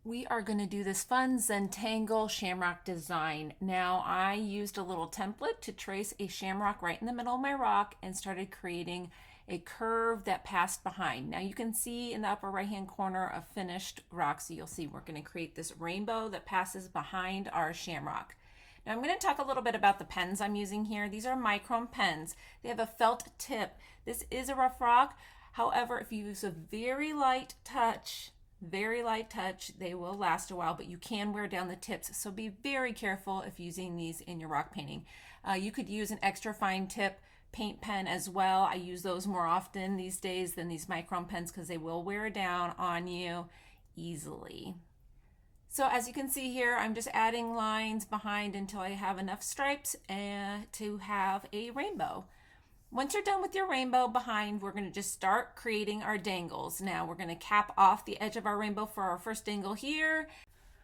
We are going to do this fun Zendangle shamrock design. Now I used a little template to trace a shamrock right in the middle of my rock and started creating a curve that passed behind. Now you can see in the upper right hand corner a finished rock, so you'll see we're going to create this rainbow that passes behind our shamrock. Now I'm going to talk a little bit about the pens I'm using here. These are micron pens. They have a felt tip. This is a rough rock. However, if you use a very light touch, they will last a while, but you can wear down the tips, so be very careful if using these in your rock painting. You could use an extra fine tip paint pen as well. I use those more often these days than these micron pens because they will wear down on you easily. So as you can see here, I'm just adding lines behind until I have enough stripes to have a rainbow. Once you're done with your rainbow behind, we're going to just start creating our dangles. Now we're going to cap off the edge of our rainbow for our first dangle here.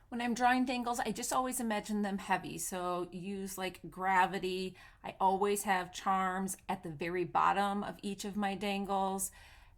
When I'm drawing dangles, I just always imagine them heavy. So use like gravity. I always have charms at the very bottom of each of my dangles.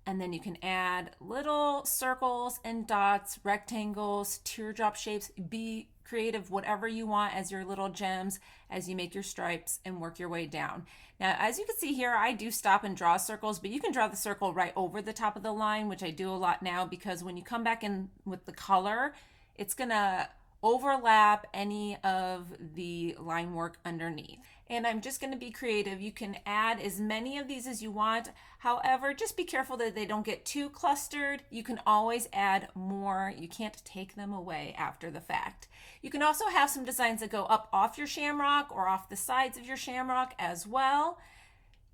And then you can add little circles and dots, rectangles, teardrop shapes. Be creative, whatever you want as your little gems as you make your stripes and work your way down. Now, as you can see here, I do stop and draw circles, but you can draw the circle right over the top of the line, which I do a lot now because when you come back in with the color, it's gonna overlap any of the line work underneath. And I'm just going to be creative. You can add as many of these as you want. However, just be careful that they don't get too clustered. You can always add more. You can't take them away after the fact. You can also have some designs that go up off your shamrock or off the sides of your shamrock as well.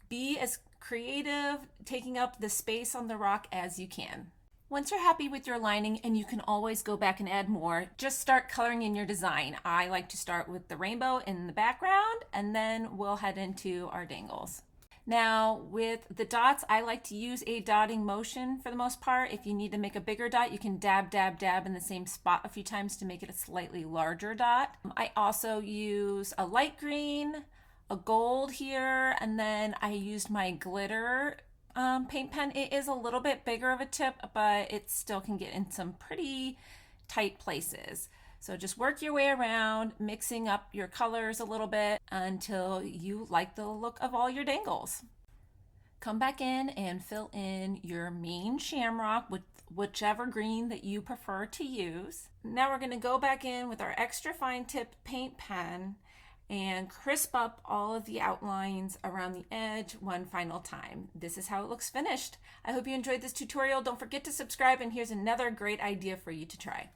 Be as creative, taking up the space on the rock as you can. Once you're happy with your lining, and you can always go back and add more, just start coloring in your design. I like to start with the rainbow in the background, and then we'll head into our dangles. Now with the dots, I like to use a dotting motion for the most part. If you need to make a bigger dot, you can dab, dab, dab in the same spot a few times to make it a slightly larger dot. I also use a light green, a gold here, and then I used my glitter paint pen. It is a little bit bigger of a tip, but it still can get in some pretty tight places. So just work your way around, mixing up your colors a little bit until you like the look of all your dangles. Come back in and fill in your main shamrock with whichever green that you prefer to use. Now we're going to go back in with our extra fine tip paint pen and crisp up all of the outlines around the edge one final time. This is how it looks finished. I hope you enjoyed this tutorial. Don't forget to subscribe, and here's another great idea for you to try.